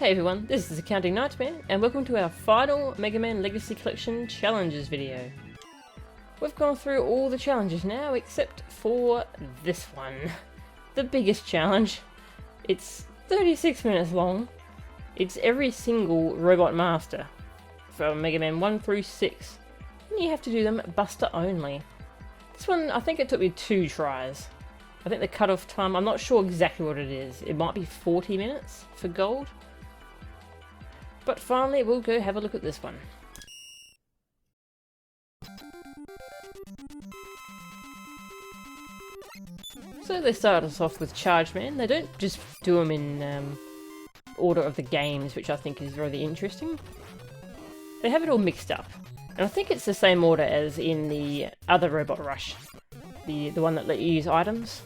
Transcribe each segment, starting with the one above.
Hey everyone, this is Accounting Nightmare, and welcome to our final Mega Man Legacy Collection Challenges video. We've gone through all the challenges now, except for this one. The biggest challenge. It's 36 minutes long. It's every single Robot Master, from Mega Man 1 through 6. And you have to do them Buster only. This one, I think it took me 2 tries. I think the cutoff time, I'm not sure exactly what it is. It might be 40 minutes for gold. But finally, we'll go have a look at this one. So they start us off with Charge Man. They don't just do them in order of the games, which I think is really interesting. They have it all mixed up. And I think it's the same order as in the other Robot Rush. The one that let you use items.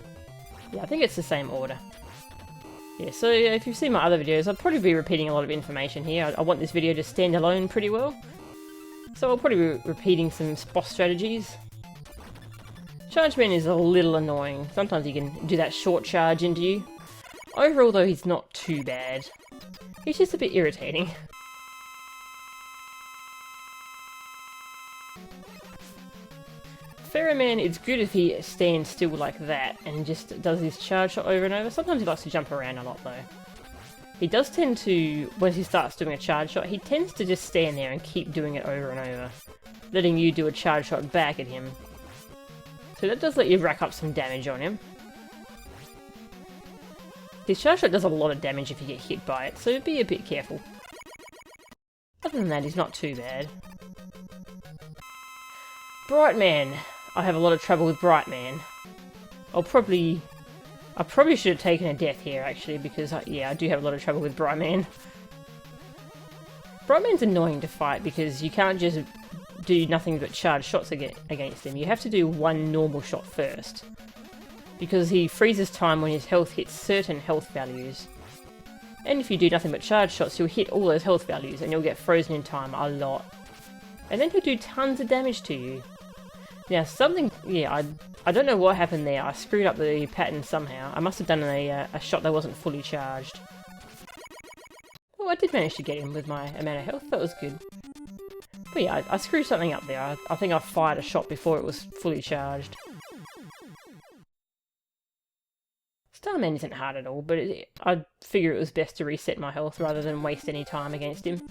Yeah, I think it's the same order. Yeah, so if you've seen my other videos, I'll probably be repeating a lot of information here. I want this video to stand alone pretty well. So I'll probably be repeating some boss strategies. Charge Man is a little annoying. Sometimes he can do that short charge into you. Overall though, he's not too bad. He's just a bit irritating. Man, it's good if he stands still like that and just does his charge shot over and over. Sometimes he likes to jump around a lot though. He does tend to, when he starts doing a charge shot, he tends to just stand there and keep doing it over and over, letting you do a charge shot back at him. So that does let you rack up some damage on him. His charge shot does a lot of damage if you get hit by it, so be a bit careful. Other than that, he's not too bad. Bright Man. I have a lot of trouble with Bright Man. I probably should have taken a death here actually, because I do have a lot of trouble with Bright Man. Bright Man's annoying to fight because you can't just do nothing but charge shots against him. You have to do one normal shot first, because he freezes time when his health hits certain health values. And if you do nothing but charge shots, you'll hit all those health values and you'll get frozen in time a lot. And then he'll do tons of damage to you. Now I don't know what happened there. I screwed up the pattern somehow. I must have done a shot that wasn't fully charged. Oh, I did manage to get him with my amount of health. That was good. But yeah, I screwed something up there. I think I fired a shot before it was fully charged. Starman isn't hard at all, but I figure it was best to reset my health rather than waste any time against him.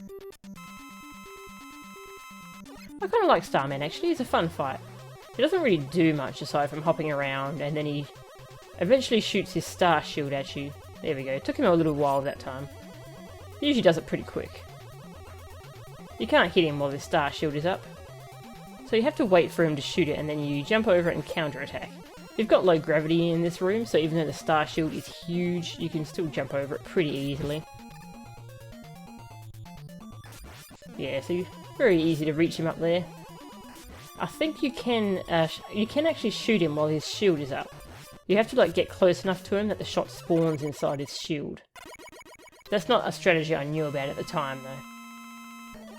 I kind of like Starman actually. It's a fun fight. He doesn't really do much aside from hopping around, and then he eventually shoots his star shield at you. There we go. It took him a little while that time. He usually does it pretty quick. You can't hit him while his star shield is up. So you have to wait for him to shoot it, and then you jump over it and counterattack. You've got low gravity in this room, so even though the star shield is huge, you can still jump over it pretty easily. Yeah, so very easy to reach him up there. I think you can actually shoot him while his shield is up. You have to like get close enough to him that the shot spawns inside his shield. That's not a strategy I knew about at the time though.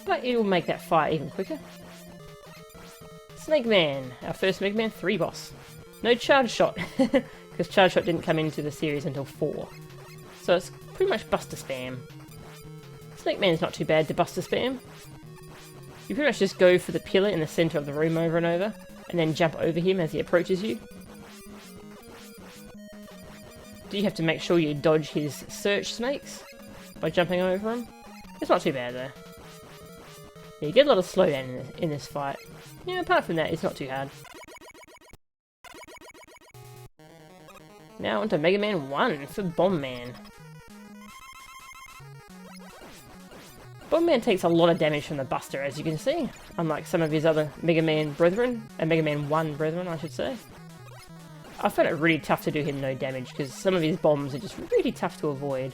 But it will make that fight even quicker. Snake Man, our first Mega Man 3 boss. No charge shot, because charge shot didn't come into the series until 4. So it's pretty much Buster spam. Snake Man's not too bad to Buster spam. You pretty much just go for the pillar in the centre of the room over and over, and then jump over him as he approaches you. Do you have to make sure you dodge his search snakes by jumping over him? It's not too bad though. Yeah, you get a lot of slowdown in this fight. Yeah, apart from that, it's not too hard. Now onto Mega Man 1 for Bomb Man. Bomb Man takes a lot of damage from the Buster, as you can see, unlike some of his other Mega Man brethren, Mega Man 1 brethren, I should say. I found it really tough to do him no damage, because some of his bombs are just really tough to avoid.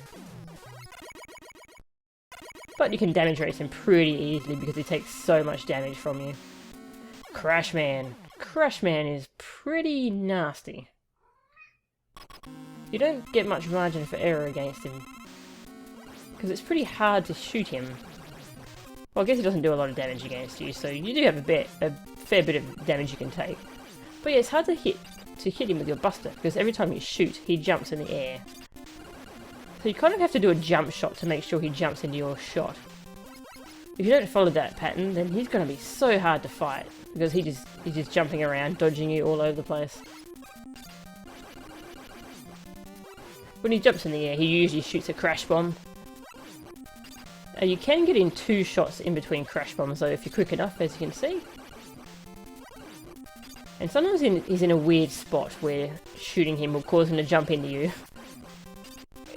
But you can damage race him pretty easily, because he takes so much damage from you. Crash Man. Crash Man is pretty nasty. You don't get much margin for error against him, because it's pretty hard to shoot him. Well, I guess he doesn't do a lot of damage against you, so you do have a fair bit of damage you can take. But yeah, it's hard to hit him with your Buster, because every time you shoot, he jumps in the air. So you kind of have to do a jump shot to make sure he jumps into your shot. If you don't follow that pattern, then he's going to be so hard to fight, because he's just jumping around, dodging you all over the place. When he jumps in the air, he usually shoots a crash bomb. And you can get in 2 shots in between crash bombs though, if you're quick enough, as you can see. And sometimes he's in a weird spot where shooting him will cause him to jump into you.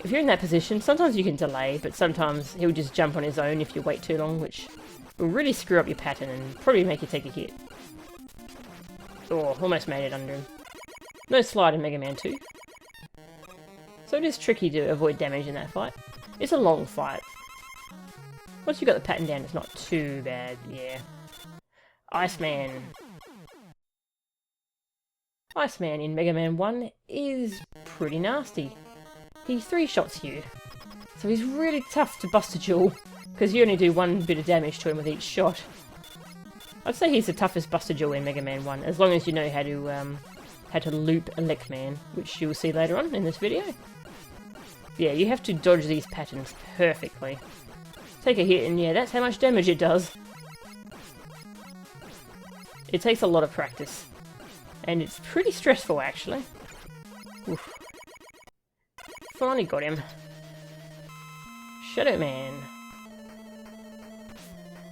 If you're in that position, sometimes you can delay, but sometimes he'll just jump on his own if you wait too long, which will really screw up your pattern and probably make you take a hit. Oh, almost made it under him. No slide in Mega Man 2. So it is tricky to avoid damage in that fight. It's a long fight. Once you've got the pattern down, it's not too bad, yeah. Iceman. Iceman in Mega Man 1 is pretty nasty. He 3-shots you, so he's really tough to bust a duel, because you only do 1 bit of damage to him with each shot. I'd say he's the toughest buster duel in Mega Man 1, as long as you know how to loop Elect Man, which you'll see later on in this video. Yeah, you have to dodge these patterns perfectly. Take a hit and yeah, that's how much damage it does. It takes a lot of practice, and it's pretty stressful actually. Oof. Finally got him. Shadow Man.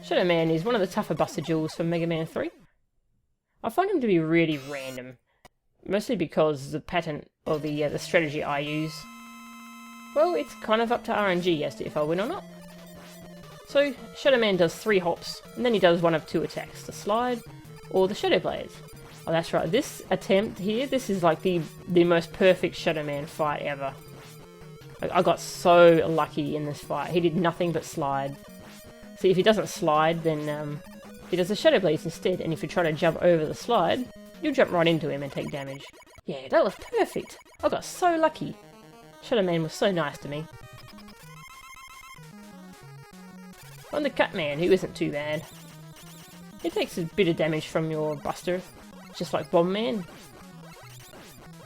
Shadow Man is one of the tougher buster duels from Mega Man 3. I find him to be really random, mostly because the pattern or the strategy I use, well, it's kind of up to RNG as to if I win or not. So Shadow Man does 3 hops, and then he does one of 2 attacks: the slide or the Shadow Blades. Oh, that's right. This attempt here, this is like the most perfect Shadow Man fight ever. I got so lucky in this fight. He did nothing but slide. See, if he doesn't slide, then he does the Shadow Blades instead, and if you try to jump over the slide, you'll jump right into him and take damage. Yeah, that was perfect. I got so lucky. Shadow Man was so nice to me. On the Cut Man, who isn't too bad. He takes a bit of damage from your buster, just like Bomb Man.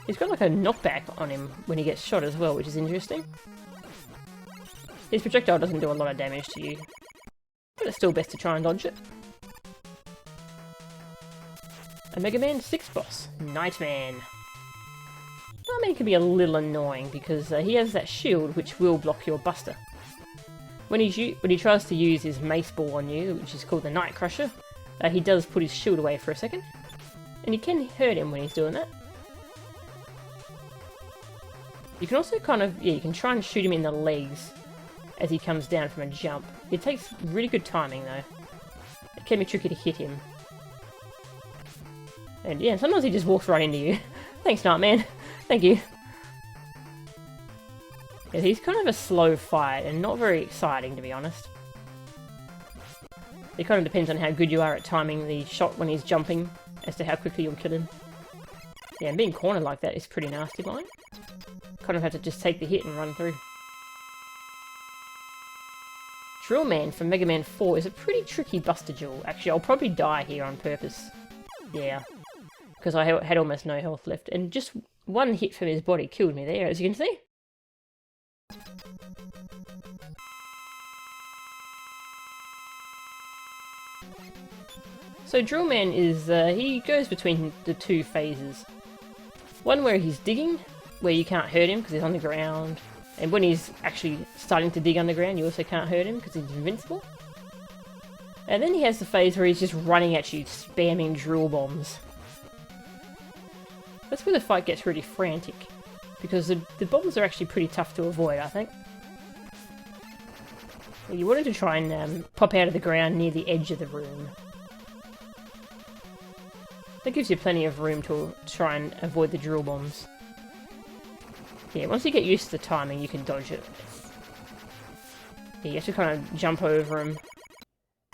He's got like a knockback on him when he gets shot as well, which is interesting. His projectile doesn't do a lot of damage to you, but it's still best to try and dodge it. A Mega Man 6 boss, Nightman. Nightman can be a little annoying because he has that shield which will block your buster. When he tries to use his mace ball on you, which is called the Night Crusher, he does put his shield away for a second, and you can hurt him when he's doing that. You can also kind of, yeah, you can try and shoot him in the legs as he comes down from a jump. It takes really good timing though. It can be tricky to hit him. And yeah, sometimes he just walks right into you. Thanks, Nightman. Thank you. Yeah, he's kind of a slow fight and not very exciting, to be honest. It kind of depends on how good you are at timing the shot when he's jumping as to how quickly you'll kill him. Yeah, and being cornered like that is pretty nasty, mine. Kind of have to just take the hit and run through. Drill Man from Mega Man 4 is a pretty tricky buster duel. Actually, I'll probably die here on purpose. Yeah, because I had almost no health left, and just one hit from his body killed me there, as you can see. So Drill Man is, he goes between the 2 phases. One where he's digging, where you can't hurt him because he's on the ground. And when he's actually starting to dig underground, you also can't hurt him because he's invincible. And then he has the phase where he's just running at you, spamming drill bombs. That's where the fight gets really frantic, because the bombs are actually pretty tough to avoid, I think. You wanted to try and pop out of the ground near the edge of the room. That gives you plenty of room to try and avoid the drill bombs. Yeah, once you get used to the timing, you can dodge it. Yeah, you have to kind of jump over him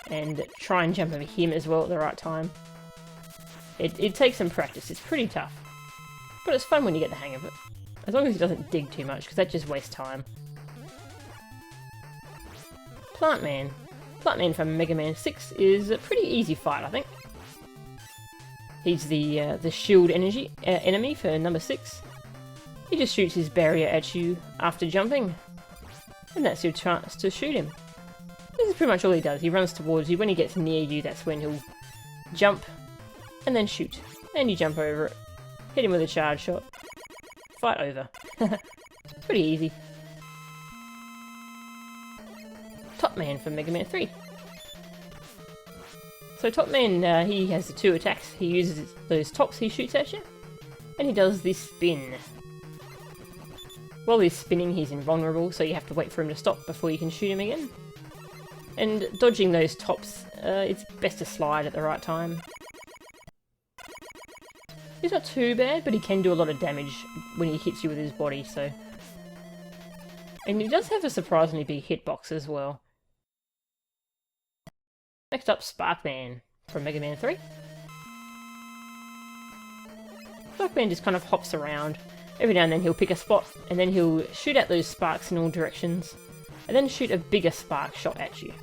and try and jump over him as well at the right time. It takes some practice. It's pretty tough, but it's fun when you get the hang of it. As long as he doesn't dig too much, because that just wastes time. Plant Man. Plant Man from Mega Man 6 is a pretty easy fight, I think. He's the shield enemy for number 6. He just shoots his barrier at you after jumping. And that's your chance to shoot him. This is pretty much all he does. He runs towards you. When he gets near you, that's when he'll jump and then shoot. And you jump over it. Hit him with a charge shot. Fight over. Pretty easy. Top Man from Mega Man 3. So Top Man, he has the 2 attacks. He uses those tops he shoots at you. And he does this spin. While he's spinning, he's invulnerable, so you have to wait for him to stop before you can shoot him again. And dodging those tops, it's best to slide at the right time. He's not too bad, but he can do a lot of damage when he hits you with his body, so... And he does have a surprisingly big hitbox as well. Next up, Sparkman from Mega Man 3. Sparkman just kind of hops around. Every now and then he'll pick a spot, and then he'll shoot out those sparks in all directions, and then shoot a bigger spark shot at you.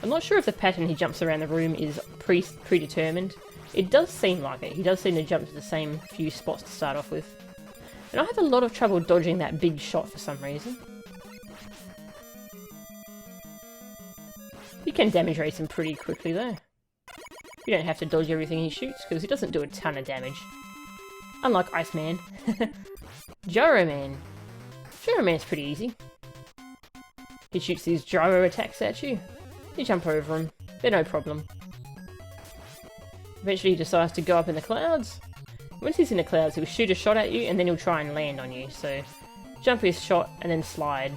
I'm not sure if the pattern he jumps around the room is predetermined. It does seem like it. He does seem to jump to the same few spots to start off with. And I have a lot of trouble dodging that big shot for some reason. You can damage race him pretty quickly though. You don't have to dodge everything he shoots, because he doesn't do a ton of damage. Unlike Iceman. Gyro Man. Gyro Man's pretty easy. He shoots these gyro attacks at you. You jump over them. They're no problem. Eventually he decides to go up in the clouds. Once he's in the clouds, he'll shoot a shot at you, and then he'll try and land on you. So, jump his shot, and then slide.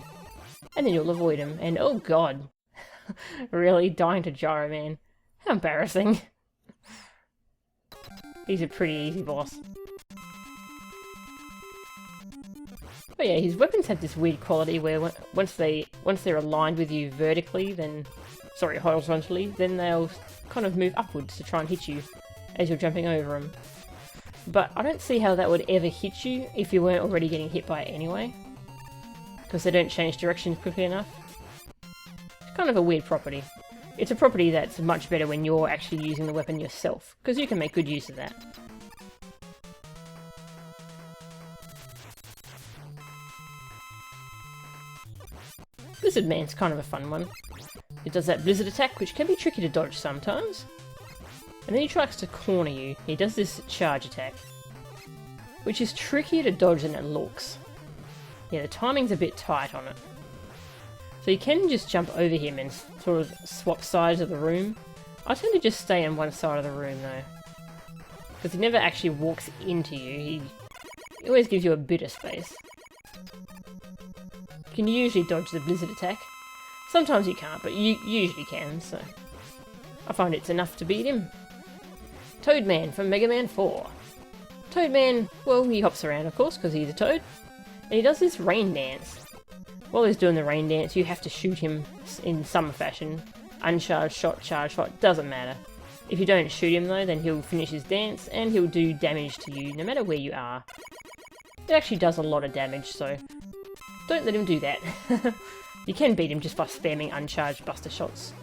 And then you'll avoid him. And oh god. Really? Dying to Gyro Man. How embarrassing. He's a pretty easy boss. But yeah, his weapons have this weird quality where once they're aligned with you vertically, then... Sorry, horizontally, then they'll kind of move upwards to try and hit you as you're jumping over them. But I don't see how that would ever hit you if you weren't already getting hit by it anyway. Because they don't change directions quickly enough. It's kind of a weird property. It's a property that's much better when you're actually using the weapon yourself, because you can make good use of that. Blizzard Man's kind of a fun one. It does that blizzard attack, which can be tricky to dodge sometimes. And then he tries to corner you. He does this charge attack, which is trickier to dodge than it looks. Yeah, the timing's a bit tight on it. So you can just jump over him and sort of swap sides of the room. I tend to just stay on one side of the room though, because he never actually walks into you. He always gives you a bit of space. You can usually dodge the blizzard attack. Sometimes you can't, but you usually can, so... I find it's enough to beat him. Toadman from Mega Man 4. Toadman, well, he hops around, of course, because he's a toad. And he does this rain dance. While he's doing the rain dance, you have to shoot him in some fashion. Uncharged shot, charged shot, doesn't matter. If you don't shoot him, though, then he'll finish his dance, and he'll do damage to you, no matter where you are. It actually does a lot of damage, so... Don't let him do that. You can beat him just by spamming uncharged buster shots.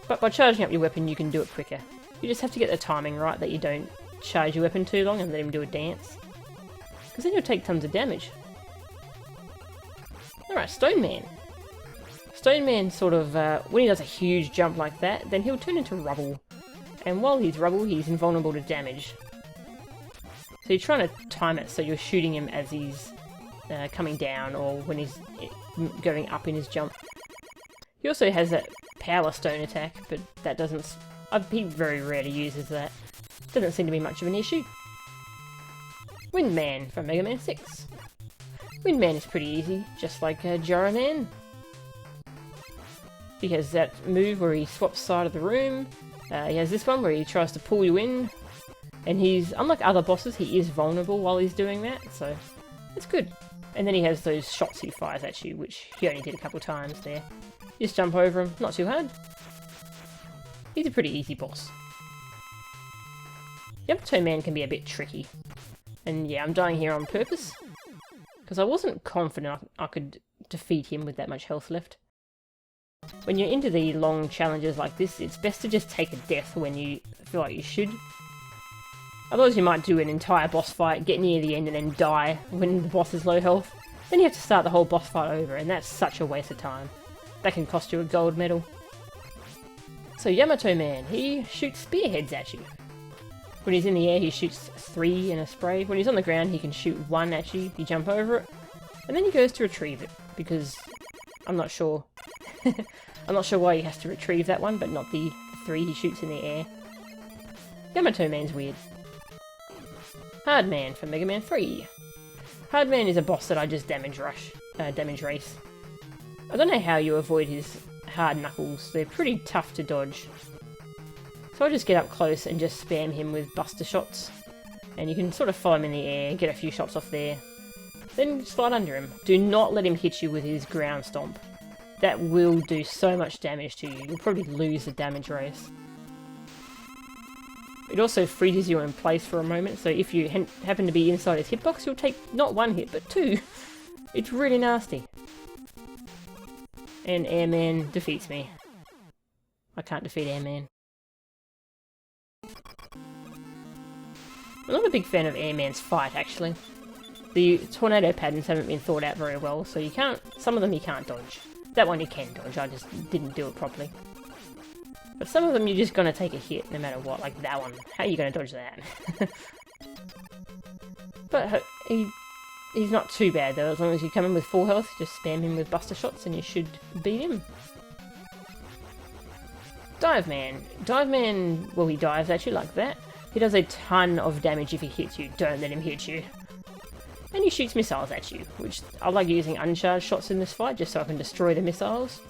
But by charging up your weapon, you can do it quicker. You just have to get the timing right, that you don't charge your weapon too long and let him do a dance. Because then you'll take tons of damage. Alright, Stone Man. Stone Man sort of, when he does a huge jump like that, then he'll turn into rubble. And while he's rubble, he's invulnerable to damage. So you're trying to time it so you're shooting him as he's coming down, or when he's going up in his jump. He also has that power stone attack, but that doesn't... he very rarely uses that. Doesn't seem to be much of an issue. Windman from Mega Man 6. Windman is pretty easy, just like Gyro Man. He has that move where he swaps side of the room. He has this one where he tries to pull you in. And he's, unlike other bosses, he is vulnerable while he's doing that, so it's good. And then he has those shots he fires at you, which he only did a couple times there. You just jump over him, not too hard. He's a pretty easy boss. Yamato Man can be a bit tricky. And yeah, I'm dying here on purpose, because I wasn't confident I could defeat him with that much health left. When you're into the long challenges like this, it's best to just take a death when you feel like you should. Otherwise you might do an entire boss fight, get near the end, and then die when the boss is low health. Then you have to start the whole boss fight over, and that's such a waste of time. That can cost you a gold medal. So Yamato Man, he shoots spearheads at you. When he's in the air, he shoots 3 in a spray. When he's on the ground, he can shoot 1 at you. You jump over it, and then he goes to retrieve it, because I'm not sure. I'm not sure why he has to retrieve that one, but not the 3 he shoots in the air. Yamato Man's weird. Hard Man from Mega Man 3. Hard Man is a boss that I just damage race. I don't know how you avoid his hard knuckles. They're pretty tough to dodge. So I just get up close and just spam him with buster shots. And you can sort of follow him in the air, get a few shots off there. Then slide under him. Do not let him hit you with his ground stomp. That will do so much damage to you. You'll probably lose the damage race. It also freezes you in place for a moment, so if you happen to be inside his hitbox, you'll take not 1 hit, but 2. It's really nasty. And Airman defeats me. I can't defeat Airman. I'm not a big fan of Airman's fight, actually. The tornado patterns haven't been thought out very well, so you can't. Some of them you can't dodge. That one you can dodge, I just didn't do it properly. But some of them you're just gonna take a hit no matter what, like that one. How are you gonna dodge that? But he's not too bad though, as long as you come in with full health, just spam him with buster shots and you should beat him. Dive Man. Dive Man, well, he dives at you like that. He does a ton of damage if he hits you. Don't let him hit you. And he shoots missiles at you, which I like using uncharged shots in this fight just so I can destroy the missiles.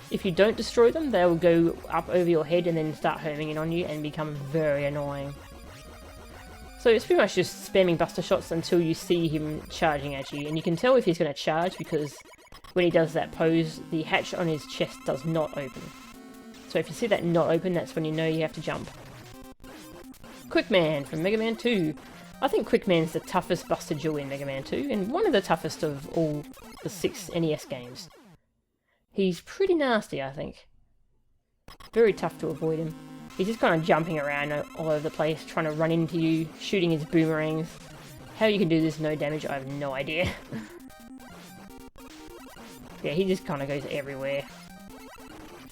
If you don't destroy them, they'll go up over your head and then start homing in on you and become very annoying. So it's pretty much just spamming buster shots until you see him charging at you. And you can tell if he's going to charge because when he does that pose, the hatch on his chest does not open. So if you see that not open, that's when you know you have to jump. Quick Man from Mega Man 2. I think Quick Man's the toughest Buster Jewel in Mega Man 2, and one of the toughest of all the 6 NES games. He's pretty nasty, I think. Very tough to avoid him. He's just kind of jumping around all over the place, trying to run into you, shooting his boomerangs. How you can do this no damage, I have no idea. Yeah, he just kind of goes everywhere.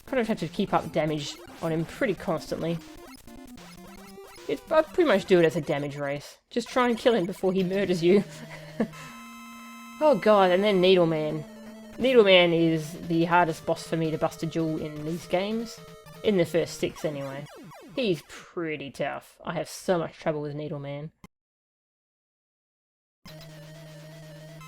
Kind of have to keep up damage on him pretty constantly. I pretty much do it as a damage race. Just try and kill him before he murders you. Oh god, and then Needle Man. Needle Man is the hardest boss for me to Buster Jewel in these games. In the first 6 anyway. He's pretty tough. I have so much trouble with Needle Man.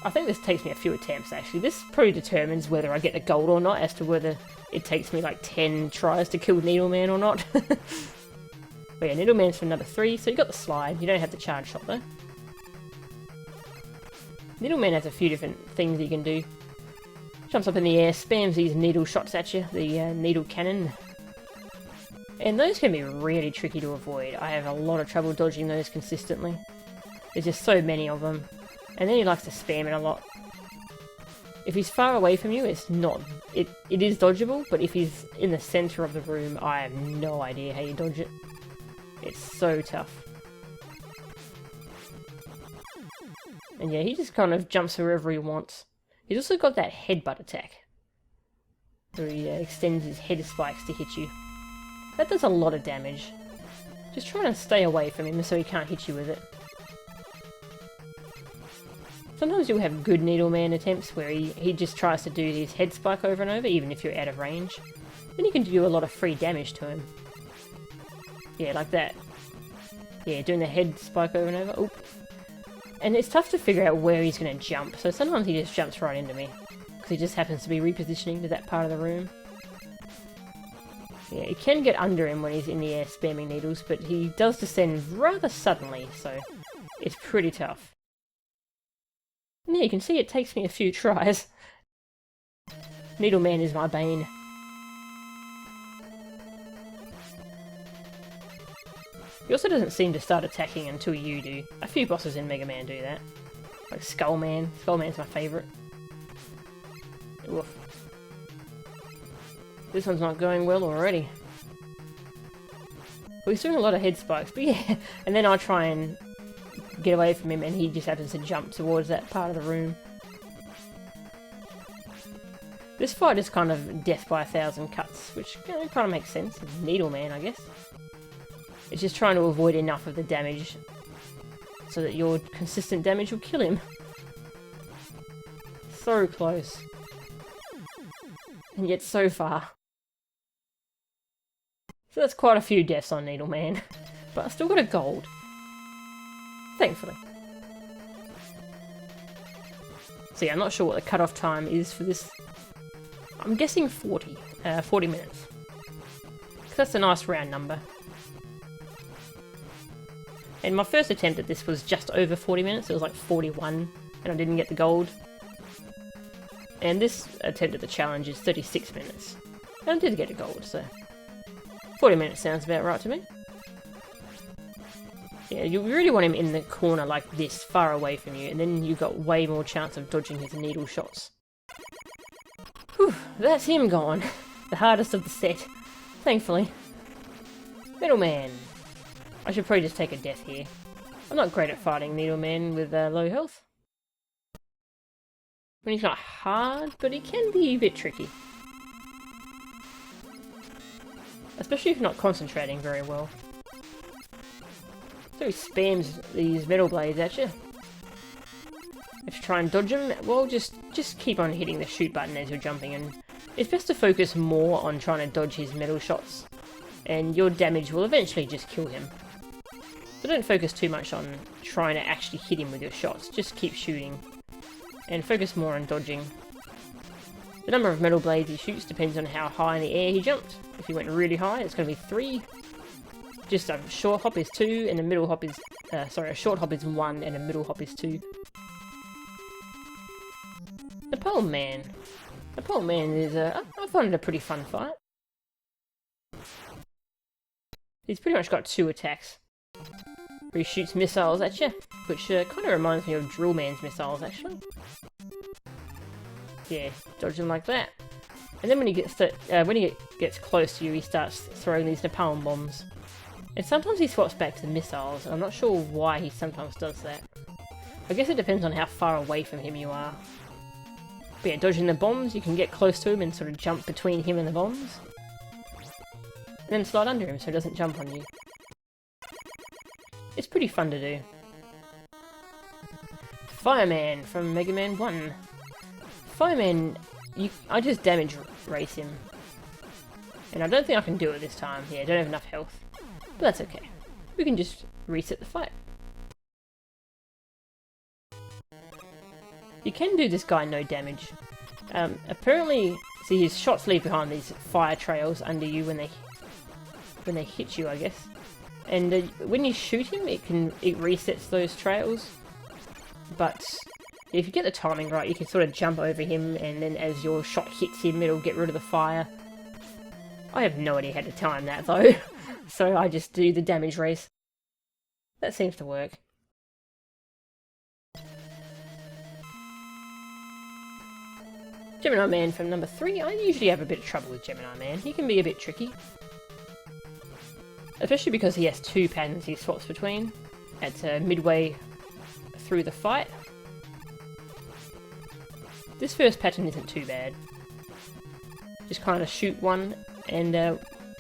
I think this takes me a few attempts actually. This probably determines whether I get the gold or not, as to whether it takes me like 10 tries to kill Needle Man or not. But yeah, Needle Man's for number 3, so you got the slide. You don't have the charge shot though. Needle Man has a few different things you can do. Jumps up in the air, spams these needle shots at you, the needle cannon. And those can be really tricky to avoid. I have a lot of trouble dodging those consistently. There's just so many of them. And then he likes to spam it a lot. If he's far away from you, it's not... It is dodgeable, but if he's in the centre of the room, I have no idea how you dodge it. It's so tough. And yeah, he just kind of jumps wherever he wants. He's also got that headbutt attack, where he extends his head spikes to hit you. That does a lot of damage. Just try to stay away from him so he can't hit you with it. Sometimes you'll have good Needle Man attempts where he just tries to do his head spike over and over, even if you're out of range. Then you can do a lot of free damage to him. Yeah, like that. Yeah, doing the head spike over and over. Oop. And it's tough to figure out where he's going to jump, so sometimes he just jumps right into me. Because he just happens to be repositioning to that part of the room. Yeah, it can get under him when he's in the air spamming needles, but he does descend rather suddenly, so it's pretty tough. And yeah, you can see it takes me a few tries. Needle Man is my bane. He also doesn't seem to start attacking until you do. A few bosses in Mega Man do that. Like Skull Man. Skull Man's my favourite. Oof. This one's not going well already. Well, he's doing a lot of head spikes, but yeah. And then I try and get away from him and he just happens to jump towards that part of the room. This fight is kind of death by 1,000 cuts, which kind of makes sense. It's Needle Man, I guess. It's just trying to avoid enough of the damage so that your consistent damage will kill him. So close. And yet so far. So that's quite a few deaths on Needle Man. But I still got a gold. Thankfully. So yeah, I'm not sure what the cutoff time is for this. I'm guessing 40 minutes. That's a nice round number. And my first attempt at this was just over 40 minutes. It was like 41, and I didn't get the gold. And this attempt at the challenge is 36 minutes. And I did get a gold, so 40 minutes sounds about right to me. Yeah, you really want him in the corner like this, far away from you, and then you've got way more chance of dodging his needle shots. Whew, that's him gone. The hardest of the set, thankfully. Needle Man. I should probably just take a death here. I'm not great at fighting Needle Man with low health. I mean, he's not hard, but he can be a bit tricky. Especially if you're not concentrating very well. So he spams these metal blades at you. If you try and dodge them, well, just keep on hitting the shoot button as you're jumping, and it's best to focus more on trying to dodge his metal shots, and your damage will eventually just kill him. So don't focus too much on trying to actually hit him with your shots, just keep shooting, and focus more on dodging. The number of metal blades he shoots depends on how high in the air he jumped. If he went really high, it's going to be 3. Just a short hop is 2, and a middle hop is... a short hop is 1, and a middle hop is 2. Napalm Man. Napalm Man is I find it a pretty fun fight. He's pretty much got 2 attacks. Where he shoots missiles at you, which kind of reminds me of Drill Man's missiles, actually. Yeah, dodge them like that. And then when he gets close to you, he starts throwing these napalm bombs. And sometimes he swaps back to the missiles, and I'm not sure why he sometimes does that. I guess it depends on how far away from him you are. But yeah, dodging the bombs, you can get close to him and sort of jump between him and the bombs. And then slide under him so he doesn't jump on you. It's pretty fun to do. Fireman from Mega Man 1. Fireman, I just damage race him. And I don't think I can do it this time. Yeah, I don't have enough health. But that's okay. We can just reset the fight. You can do this guy no damage. Apparently, see, his shots leave behind these fire trails under you when they hit you, I guess. And when you shoot him, it resets those trails. But if you get the timing right, you can sort of jump over him, and then as your shot hits him, it'll get rid of the fire. I have no idea how to time that though, so I just do the damage race. That seems to work. Gemini Man from number 3. I usually have a bit of trouble with Gemini Man. He can be a bit tricky. Especially because he has 2 patterns he swaps between at midway through the fight. This first pattern isn't too bad. Just kind of shoot one, and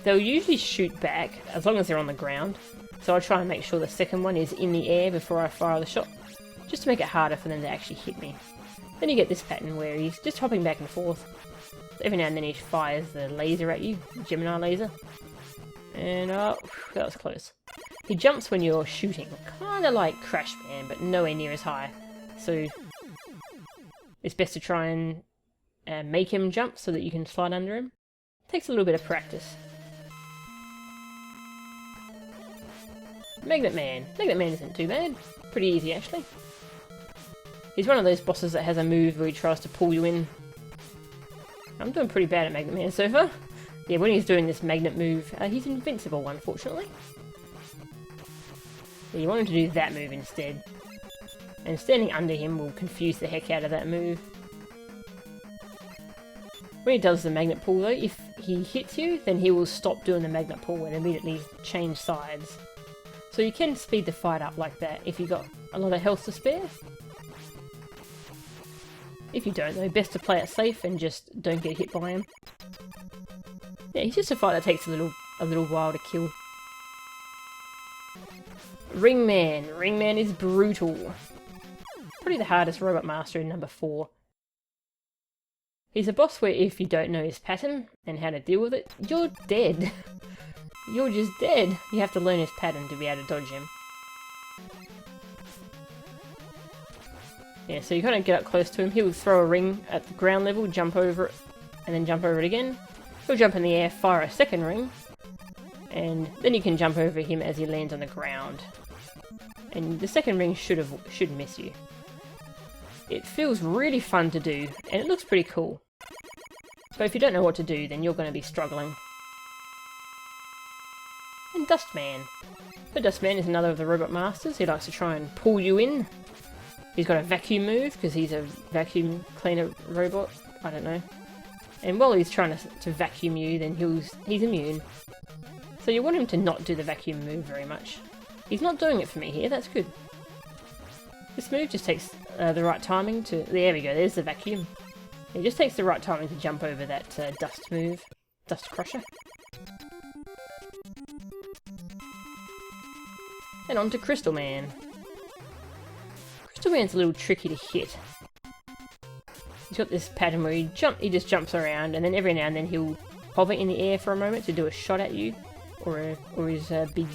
they'll usually shoot back as long as they're on the ground. So I try and make sure the second one is in the air before I fire the shot, just to make it harder for them to actually hit me. Then you get this pattern where he's just hopping back and forth. Every now and then he fires the laser at you, the Gemini laser. And that was close. He jumps when you're shooting, kind of like Crash Man, but nowhere near as high. So it's best to try and make him jump so that you can slide under him. Takes a little bit of practice. Magnet Man. Magnet Man isn't too bad. Pretty easy, actually. He's one of those bosses that has a move where he tries to pull you in. I'm doing pretty bad at Magnet Man so far. Yeah, when he's doing this magnet move, he's invincible, unfortunately. Yeah, you want him to do that move instead. And standing under him will confuse the heck out of that move. When he does the magnet pull though, if he hits you, then he will stop doing the magnet pull and immediately change sides. So you can speed the fight up like that if you've got a lot of health to spare. If you don't though, best to play it safe and just don't get hit by him. Yeah, he's just a fight that takes a little while to kill. Ringman. Ringman is brutal. Probably the hardest robot master in number 4. He's a boss where if you don't know his pattern and how to deal with it, you're dead. You're just dead. You have to learn his pattern to be able to dodge him. Yeah, so you kind of get up close to him. He'll throw a ring at the ground level, jump over it, and then jump over it again. He'll jump in the air, fire a second ring, and then you can jump over him as he lands on the ground. And the second ring should miss you. It feels really fun to do, and it looks pretty cool. So if you don't know what to do, then you're going to be struggling. And Dustman. The Dustman is another of the robot masters. He likes to try and pull you in. He's got a vacuum move, because he's a vacuum cleaner robot. I don't know. And while he's trying to vacuum you, then he's immune. So you want him to not do the vacuum move very much. He's not doing it for me here, that's good. This move just takes the right timing to... There we go, there's the vacuum. It just takes the right timing to jump over that dust move. Dust crusher. And on to Crystal Man. Crystal Man's a little tricky to hit. He's got this pattern where he just jumps around, and then every now and then he'll hover in the air for a moment to do a shot at you. Or his big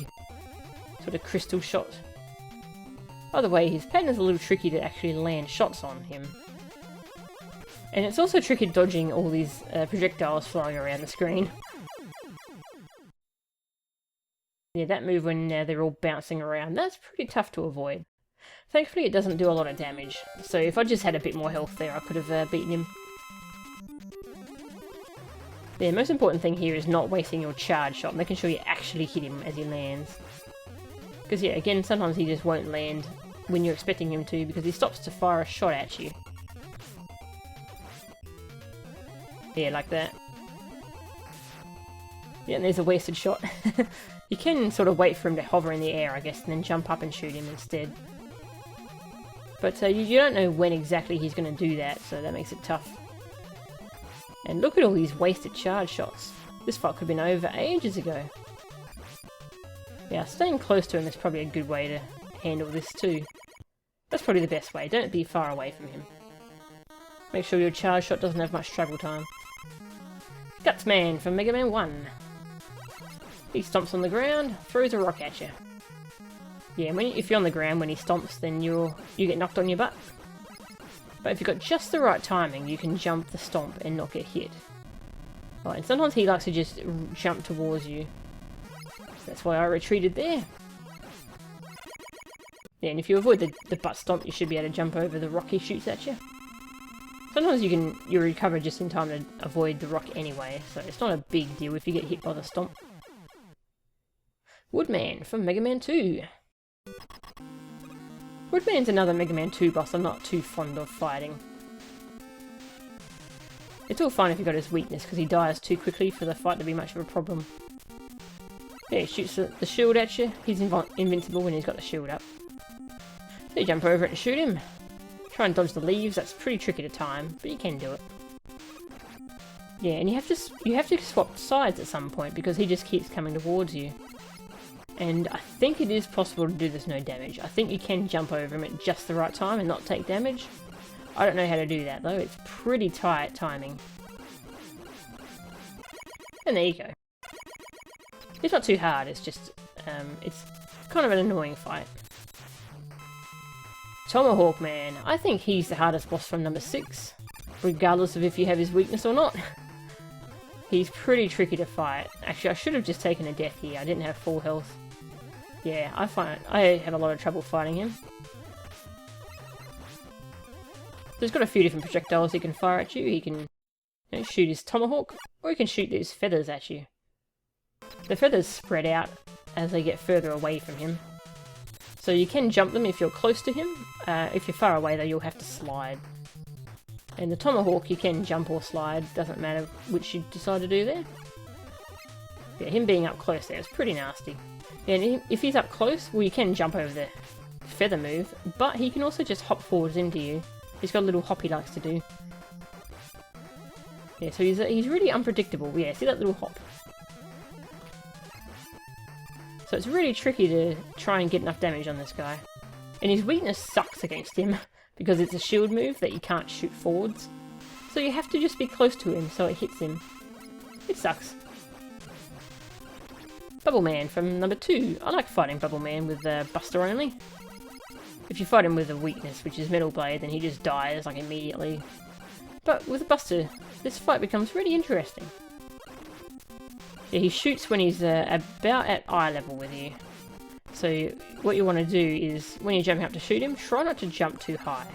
sort of crystal shot. By the way, his pattern's a little tricky to actually land shots on him. And it's also tricky dodging all these projectiles flying around the screen. Yeah, that move when they're all bouncing around, that's pretty tough to avoid. Thankfully it doesn't do a lot of damage, so if I just had a bit more health there I could have beaten him. The most important thing here is not wasting your charge shot, making sure you actually hit him as he lands. Because yeah, again, sometimes he just won't land when you're expecting him to, because he stops to fire a shot at you. Yeah, like that. Yeah, and there's a wasted shot. You can sort of wait for him to hover in the air, I guess, and then jump up and shoot him instead. But you don't know when exactly he's going to do that, so that makes it tough. And look at all these wasted charge shots. This fight could have been over ages ago. Yeah, staying close to him is probably a good way to handle this too. That's probably the best way. Don't be far away from him. Make sure your charge shot doesn't have much travel time. Gutsman from Mega Man 1. He stomps on the ground, throws a rock at you. Yeah, if you're on the ground when he stomps, then you get knocked on your butt. But if you've got just the right timing, you can jump the stomp and not get hit. Oh, and sometimes he likes to just jump towards you. That's why I retreated there. Yeah, and if you avoid the butt stomp, you should be able to jump over the rock he shoots at you. Sometimes you recover just in time to avoid the rock anyway, so it's not a big deal if you get hit by the stomp. Woodman from Mega Man 2. Woodman's another Mega Man 2 boss I'm not too fond of fighting. It's all fine if you've got his weakness, because he dies too quickly for the fight to be much of a problem. Yeah, he shoots the shield at you. He's invincible when he's got the shield up. So you jump over it and shoot him. Try and dodge the leaves, that's pretty tricky to time, but you can do it. Yeah, and you have to swap sides at some point, because he just keeps coming towards you. And I think it is possible to do this no damage. I think you can jump over him at just the right time and not take damage. I don't know how to do that though, it's pretty tight timing. And there you go. It's not too hard, it's just, it's kind of an annoying fight. Tomahawk Man. I think he's the hardest boss from number 6, regardless of if you have his weakness or not. He's pretty tricky to fight. Actually, I should have just taken a death here, I didn't have full health. Yeah, I have a lot of trouble fighting him. So he's got a few different projectiles he can fire at you. He can shoot his tomahawk, or he can shoot these feathers at you. The feathers spread out as they get further away from him. So you can jump them if you're close to him. If you're far away though, you'll have to slide. And the tomahawk you can jump or slide, doesn't matter which you decide to do there. Yeah, him being up close there is pretty nasty. And if he's up close, well you can jump over the feather move, but he can also just hop forwards into you He's got a little hop he likes to do. Yeah, so he's really unpredictable. Yeah, see that little hop? So it's really tricky to try and get enough damage on this guy. And his weakness sucks against him, because it's a shield move that you can't shoot forwards. So you have to just be close to him so it hits him. It sucks. Bubble Man from number 2. I like fighting Bubble Man with Buster only. If you fight him with a weakness, which is Metal Blade, then he just dies like immediately. But with Buster, this fight becomes really interesting. Yeah, he shoots when he's about at eye level with you. So what you want to do is, when you're jumping up to shoot him, try not to jump too high.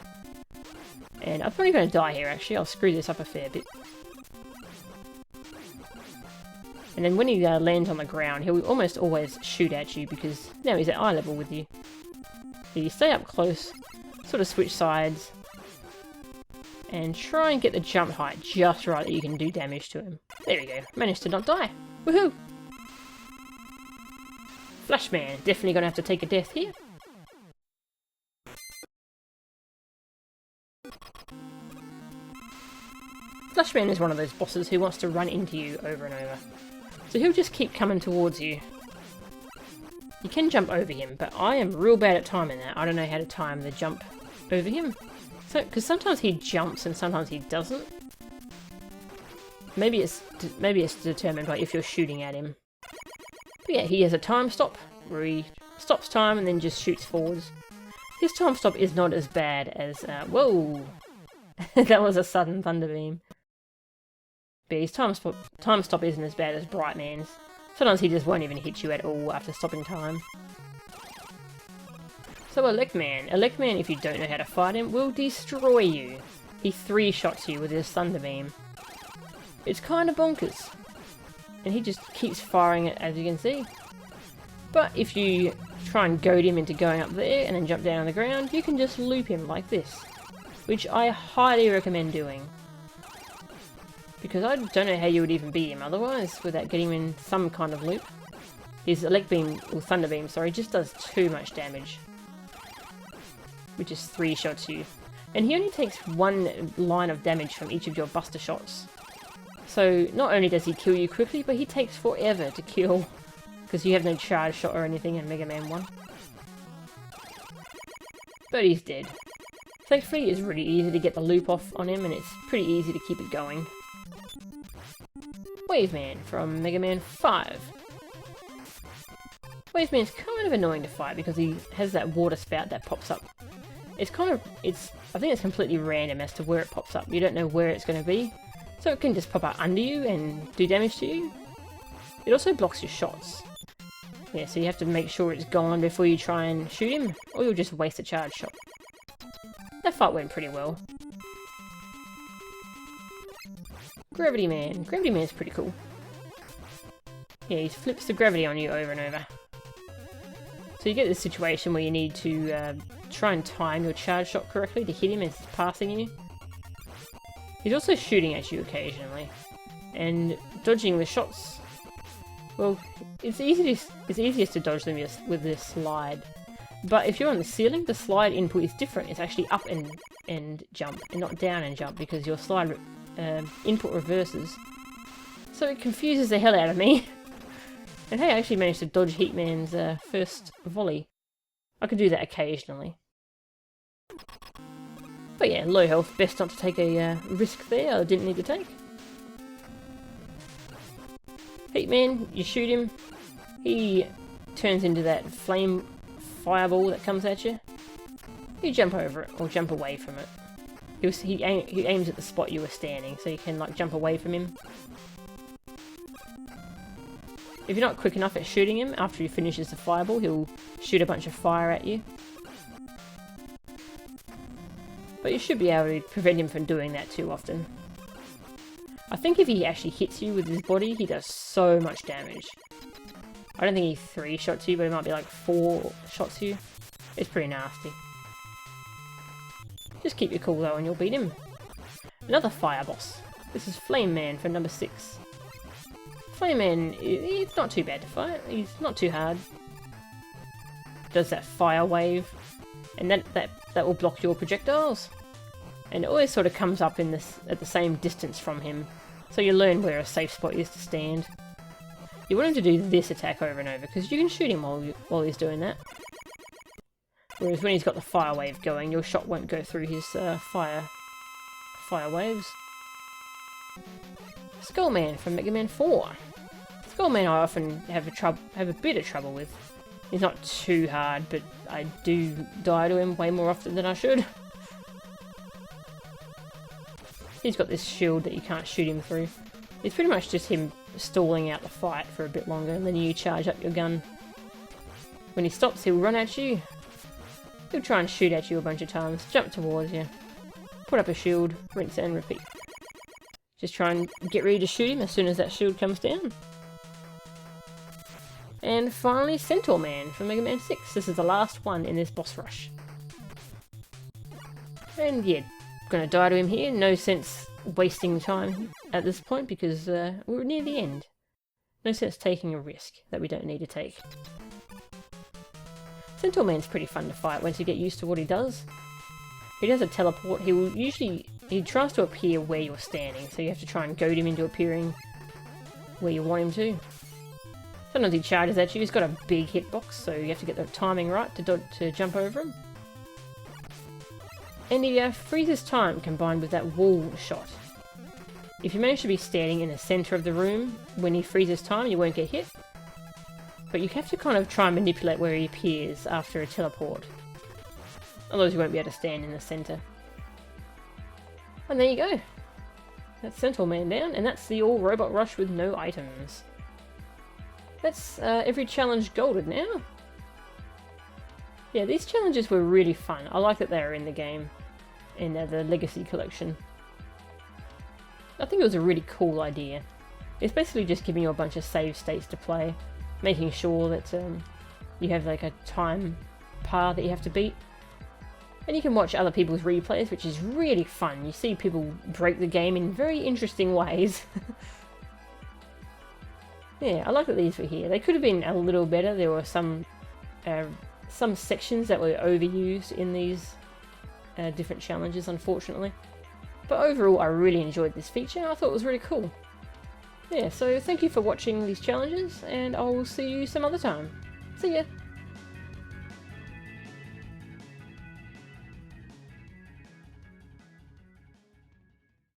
And I'm probably going to die here actually, I'll screw this up a fair bit. And then when he lands on the ground, he'll almost always shoot at you because now he's at eye level with you. So you stay up close, sort of switch sides, and try and get the jump height just right that you can do damage to him. There we go, managed to not die. Woohoo! Flashman, definitely gonna have to take a death here. Flashman is one of those bosses who wants to run into you over and over. So he'll just keep coming towards you. You can jump over him, but I am real bad at timing that. I don't know how to time the jump over him. So, because sometimes he jumps and sometimes he doesn't. Maybe it's determined by if you're shooting at him. But yeah, he has a time stop where he stops time and then just shoots forwards. His time stop is not as bad as whoa, that was a sudden thunder beam. But his time stop isn't as bad as Brightman's. Sometimes he just won't even hit you at all after stopping time. So Electman, if you don't know how to fight him, will destroy you. He 3-shots you with his thunder beam. It's kind of bonkers. And he just keeps firing it, as you can see. But if you try and goad him into going up there and then jump down on the ground, you can just loop him like this. Which I highly recommend doing. Because I don't know how you would even beat him otherwise, without getting him in some kind of loop. His Elect Beam, or Thunder Beam, sorry, just does too much damage. Which is 3-shots you. And he only takes 1 line of damage from each of your Buster shots. So not only does he kill you quickly, but he takes forever to kill. Because you have no charge shot or anything in Mega Man 1. But he's dead. Thankfully, it's really easy to get the loop off on him, and it's pretty easy to keep it going. Waveman from Mega Man 5. Waveman's kind of annoying to fight because he has that water spout that pops up. I think it's completely random as to where it pops up. You don't know where it's going to be. So it can just pop up under you and do damage to you. It also blocks your shots. Yeah, so you have to make sure it's gone before you try and shoot him, or you'll just waste a charge shot. That fight went pretty well. Gravity Man. Gravity Man's pretty cool. Yeah, he flips the gravity on you over and over. So you get this situation where you need to try and time your charge shot correctly to hit him as he's passing you. He's also shooting at you occasionally. And dodging the shots, well, it's easiest to dodge them with this slide. But if you're on the ceiling, the slide input is different. It's actually up and jump, and not down and jump, because your slide input reverses. So it confuses the hell out of me. And hey, I actually managed to dodge Heatman's first volley. I could do that occasionally. But yeah, low health, best not to take a risk there I didn't need to take. Heatman, you shoot him, he turns into that flame fireball that comes at you. You jump over it, or jump away from it. He aims at the spot you were standing, so you can like jump away from him. If you're not quick enough at shooting him, after he finishes the fireball, he'll shoot a bunch of fire at you. But you should be able to prevent him from doing that too often. I think if he actually hits you with his body, he does so much damage. I don't think he 3-shots you, but it might be like 4 shots you. It's pretty nasty. Just keep your cool though and you'll beat him. Another fire boss. This is Flame Man from number 6. Flame Man, he's not too bad to fight. He's not too hard. Does that fire wave, and that will block your projectiles. And it always sort of comes up in this at the same distance from him, so you learn where a safe spot is to stand. You want him to do this attack over and over, because you can shoot him while he's doing that. Whereas when he's got the fire wave going, your shot won't go through his fire waves. Skullman from Mega Man 4. Skullman I often have a bit of trouble with. He's not too hard, but I do die to him way more often than I should. He's got this shield that you can't shoot him through. It's pretty much just him stalling out the fight for a bit longer, and then you charge up your gun. When he stops, he'll run at you. He'll try and shoot at you a bunch of times, jump towards you, put up a shield, rinse and repeat. Just try and get ready to shoot him as soon as that shield comes down. And finally, Centaur Man from Mega Man 6. This is the last one in this boss rush. And yeah, gonna die to him here. No sense wasting time at this point because we're near the end. No sense taking a risk that we don't need to take. Centaur Man's pretty fun to fight once you get used to what he does. He does a teleport. He tries to appear where you're standing, so you have to try and goad him into appearing where you want him to. Sometimes he charges at you. He's got a big hitbox, so you have to get the timing right to jump over him. And he freezes time combined with that wall shot. If you manage to be standing in the centre of the room when he freezes time, you won't get hit. But you have to kind of try and manipulate where he appears after a teleport. Otherwise you won't be able to stand in the centre. And there you go. That's Centaur Man down, and that's the all-robot rush with no items. That's every challenge golded now. Yeah, these challenges were really fun. I like that they are in the game, in the Legacy Collection. I think it was a really cool idea. It's basically just giving you a bunch of save states to play, making sure that you have like a time par that you have to beat. And you can watch other people's replays, which is really fun. You see people break the game in very interesting ways. Yeah, I like that these were here. They could have been a little better. There were some sections that were overused in these different challenges, unfortunately. But overall, I really enjoyed this feature. I thought it was really cool. Yeah, so thank you for watching these challenges, and I will see you some other time. See ya!